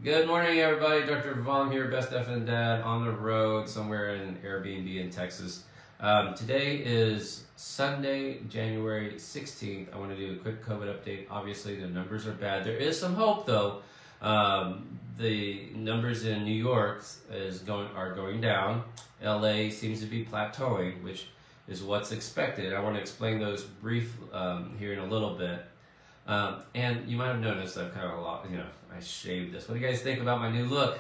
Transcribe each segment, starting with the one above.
Good morning, everybody. Dr. Vuong here, best effing dad, on the road somewhere in an Airbnb in Texas. Today is Sunday, January 16th. I want to do a quick COVID update. Obviously, the numbers are bad. There is some hope, though. The numbers in New York are going down. LA seems to be plateauing, which is what's expected. I want to explain those brief here in a little bit. And you might have noticed I've kind of I shaved this. What do you guys think about my new look?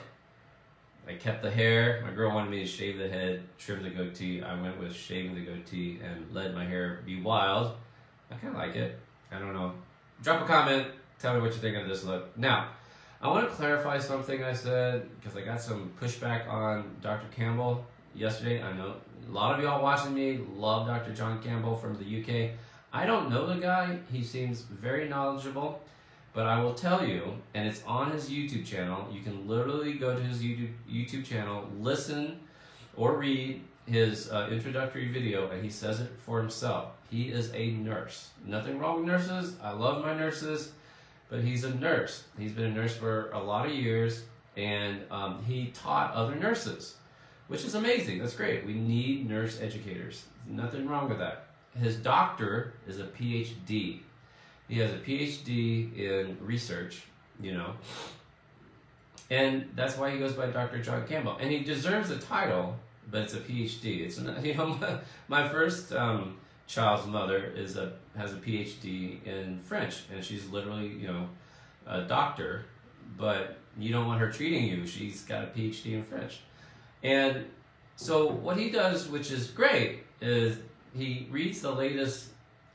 I kept the hair. My girl wanted me to shave the head, trim the goatee. I went with shaving the goatee and let my hair be wild. I kind of like it. I don't know. Drop a comment. Tell me what you think of this look. Now, I want to clarify something I said because I got some pushback on Dr. Campbell yesterday. I know a lot of y'all watching me love Dr. John Campbell from the UK. I don't know the guy. He seems very knowledgeable, but I will tell you, and it's on his YouTube channel. You can literally go to his YouTube channel, listen or read his introductory video, and he says it for himself. He is a nurse. Nothing wrong with nurses. I love my nurses, but he's a nurse. He's been a nurse for a lot of years, and he taught other nurses, which is amazing. That's great. We need nurse educators. Nothing wrong with that. His doctor is a PhD. He has a PhD in research, and that's why he goes by Dr. John Campbell. And he deserves the title, but it's a PhD. It's my first child's mother has a PhD in French, and she's literally a doctor, but you don't want her treating you. She's got a PhD in French, and so what he does, which is great, is he reads the latest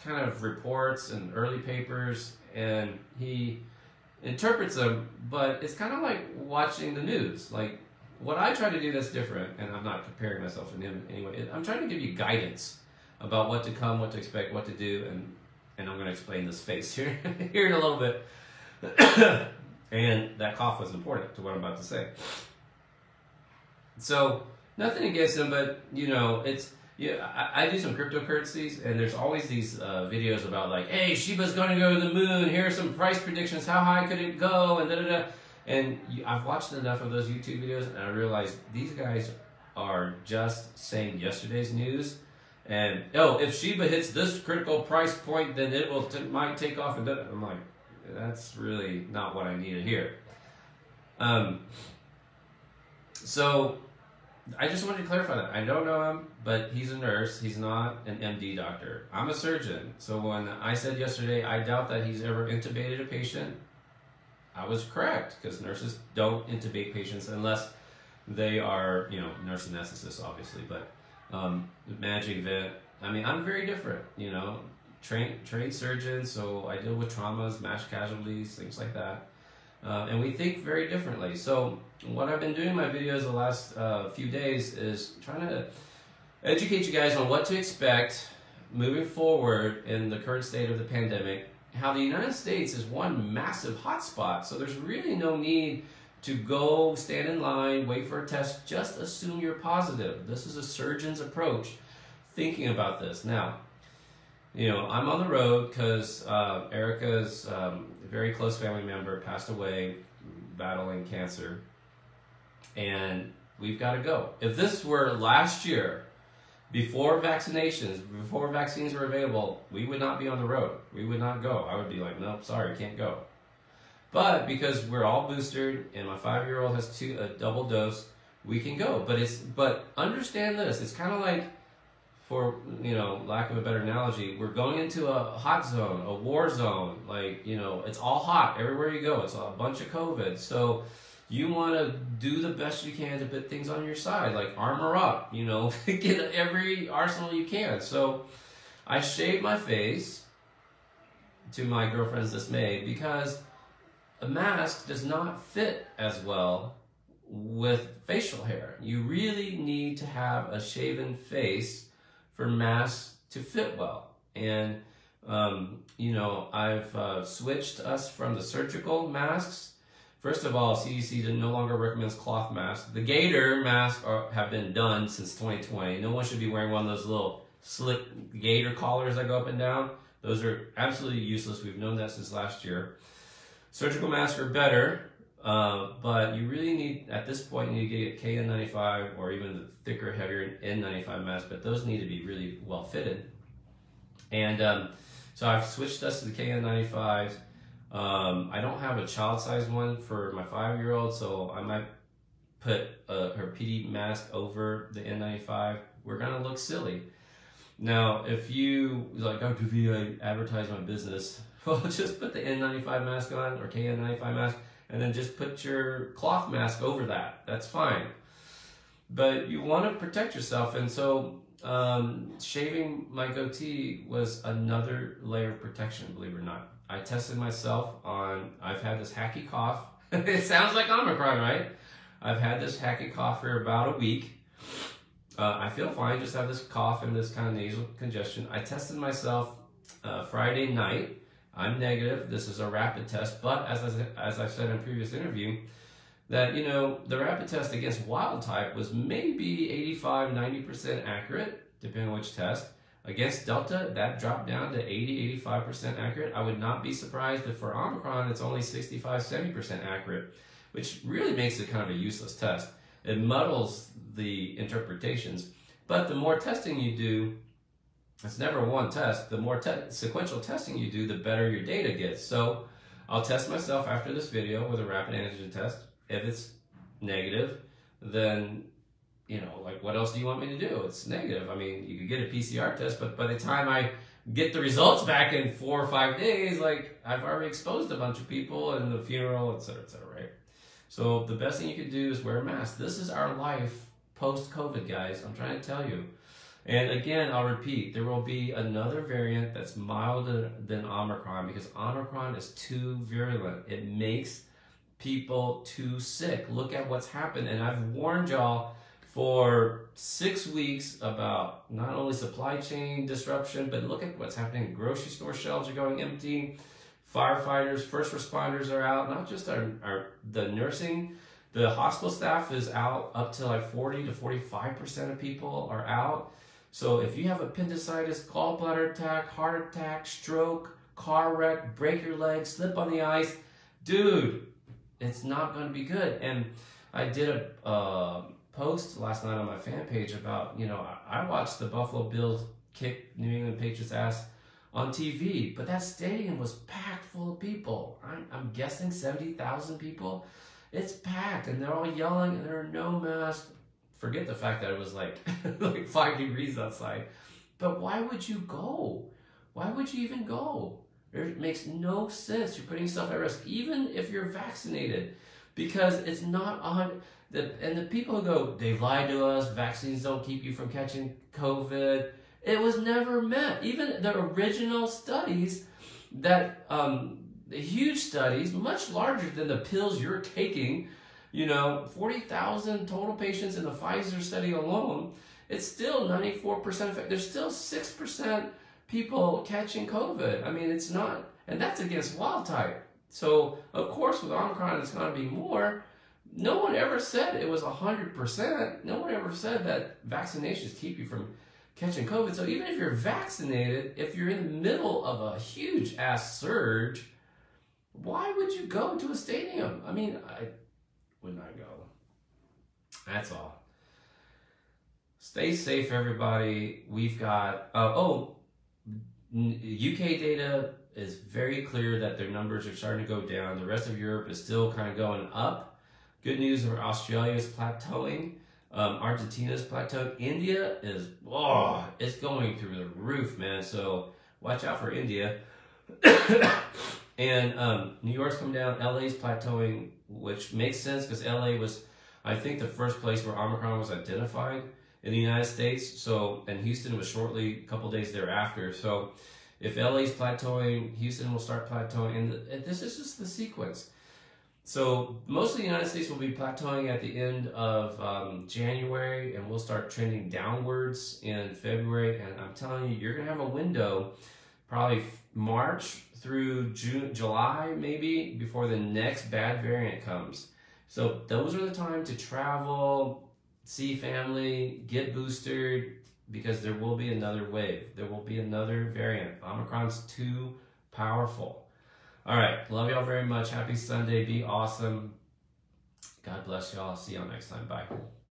kind of reports and early papers, and he interprets them, but it's kind of like watching the news. Like, what I try to do that's different, and I'm not comparing myself to him anyway, I'm trying to give you guidance about what to come, what to expect, what to do, and I'm going to explain this face here, here in a little bit. And that cough was important to what I'm about to say. So, nothing against him, but, I do some cryptocurrencies, and there's always these videos about like, hey, Shiba's going to go to the moon. Here are some price predictions. How high could it go? And da-da-da. And I've watched enough of those YouTube videos, and I realized these guys are just saying yesterday's news. And, if Shiba hits this critical price point, then it might take off. And I'm like, that's really not what I need to hear. So I just wanted to clarify that. I don't know him, but he's a nurse. He's not an MD doctor. I'm a surgeon. So when I said yesterday, I doubt that he's ever intubated a patient, I was correct, because nurses don't intubate patients unless they are, nurse anesthetists, obviously, but managing vent. I mean, I'm very different, trained surgeon, so I deal with traumas, mass casualties, things like that. And we think very differently. So what I've been doing in my videos the last few days is trying to educate you guys on what to expect moving forward in the current state of the pandemic, how the United States is one massive hotspot. So there's really no need to go stand in line, wait for a test, just assume you're positive. This is a surgeon's approach thinking about this. Now, I'm on the road because Erica's very close family member passed away battling cancer, and we've got to go. If this were last year, before vaccines were available, we would not be on the road. We would not go. I would be like, nope, sorry, can't go. But because we're all boosted and my 5-year-old has a double dose, we can go. But understand this, it's kind of like, for lack of a better analogy, we're going into a hot zone, a war zone. Like, it's all hot everywhere you go. It's a bunch of COVID. So you want to do the best you can to put things on your side, like armor up, get every arsenal you can. So I shaved my face, to my girlfriend's dismay, because a mask does not fit as well with facial hair. You really need to have a shaven face for masks to fit well. And, I've switched us from the surgical masks. First of all, CDC no longer recommends cloth masks. The gator masks have been done since 2020. No one should be wearing one of those little slick gator collars that go up and down. Those are absolutely useless. We've known that since last year. Surgical masks are better. But you really need, at this point, you need to get KN95 or even the thicker, heavier N95 mask, but those need to be really well fitted. And so I've switched us to the KN95s. I don't have a child-sized one for my 5-year-old, so I might put her PD mask over the N95. We're gonna look silly. Now, if you, like, Dr. V, I advertise my business, well, just put the N95 mask on, or KN95 mask, and then just put your cloth mask over that. That's fine. But you want to protect yourself, and so shaving my goatee was another layer of protection, believe it or not. I tested myself on, I've had this hacky cough. It sounds like Omicron, right? I've had this hacky cough for about a week. I feel fine, just have this cough and this kind of nasal congestion. I tested myself Friday night. I'm negative. This is a rapid test, but as I said in a previous interview, that, you know, the rapid test against wild type was maybe 85-90% accurate, depending on which test. Against Delta, that dropped down to 80-85% accurate. I would not be surprised if for Omicron it's only 65-70% accurate, which really makes it kind of a useless test. It muddles the interpretations. But the more testing you do, it's never one test. The more sequential testing you do, the better your data gets. So I'll test myself after this video with a rapid antigen test. If it's negative, then, you know, like, what else do you want me to do? It's negative. I mean, you could get a PCR test, but by the time I get the results back in 4 or 5 days, like, I've already exposed a bunch of people and the funeral, et cetera, right? So the best thing you can do is wear a mask. This is our life post-COVID, guys. I'm trying to tell you. And again, I'll repeat, there will be another variant that's milder than Omicron because Omicron is too virulent. It makes people too sick. Look at what's happened. And I've warned y'all for 6 weeks about not only supply chain disruption, but look at what's happening. Grocery store shelves are going empty. Firefighters, first responders are out. Not just the nursing, the hospital staff is out. Up to like 40-45% of people are out. So if you have appendicitis, gallbladder attack, heart attack, stroke, car wreck, break your leg, slip on the ice, dude, it's not going to be good. And I did a post last night on my fan page about, you know, I watched the Buffalo Bills kick New England Patriots ass on TV, but that stadium was packed full of people. I'm guessing 70,000 people. It's packed, and they're all yelling, and there are no masks. Forget the fact that it was like, like 5 degrees outside. But why would you go? Why would you even go? It makes no sense. You're putting yourself at risk, even if you're vaccinated, because it's not on. And the people who go, they lied to us, vaccines don't keep you from catching COVID. It was never meant. Even the original studies that, the huge studies, much larger than the pills you're taking, you know, 40,000 total patients in the Pfizer study alone, it's still 94% effect. There's still 6% people catching COVID. I mean, it's not, and that's against wild type. So, of course, with Omicron, it's going to be more. No one ever said it was 100%. No one ever said that vaccinations keep you from catching COVID. So even if you're vaccinated, if you're in the middle of a huge ass surge, why would you go to a stadium? I mean, I would not go. That's all. Stay safe, everybody. We've got, UK data is very clear that their numbers are starting to go down. The rest of Europe is still kind of going up. Good news for Australia is plateauing. Argentina is plateauing. India is, it's going through the roof, man. So watch out for India. And New York's coming down. LA's plateauing, which makes sense because LA was, I think, the first place where Omicron was identified in the United States. So, and Houston was shortly, a couple days thereafter. So if LA's plateauing, Houston will start plateauing. And this is just the sequence. So most of the United States will be plateauing at the end of January, and we'll start trending downwards in February. And I'm telling you, you're going to have a window, probably March through June, July maybe, before the next bad variant comes. So those are the time to travel, see family, get boosted, because there will be another wave. There will be another variant. Omicron's too powerful. All right, love y'all very much. Happy Sunday. Be awesome. God bless y'all. See y'all next time. Bye.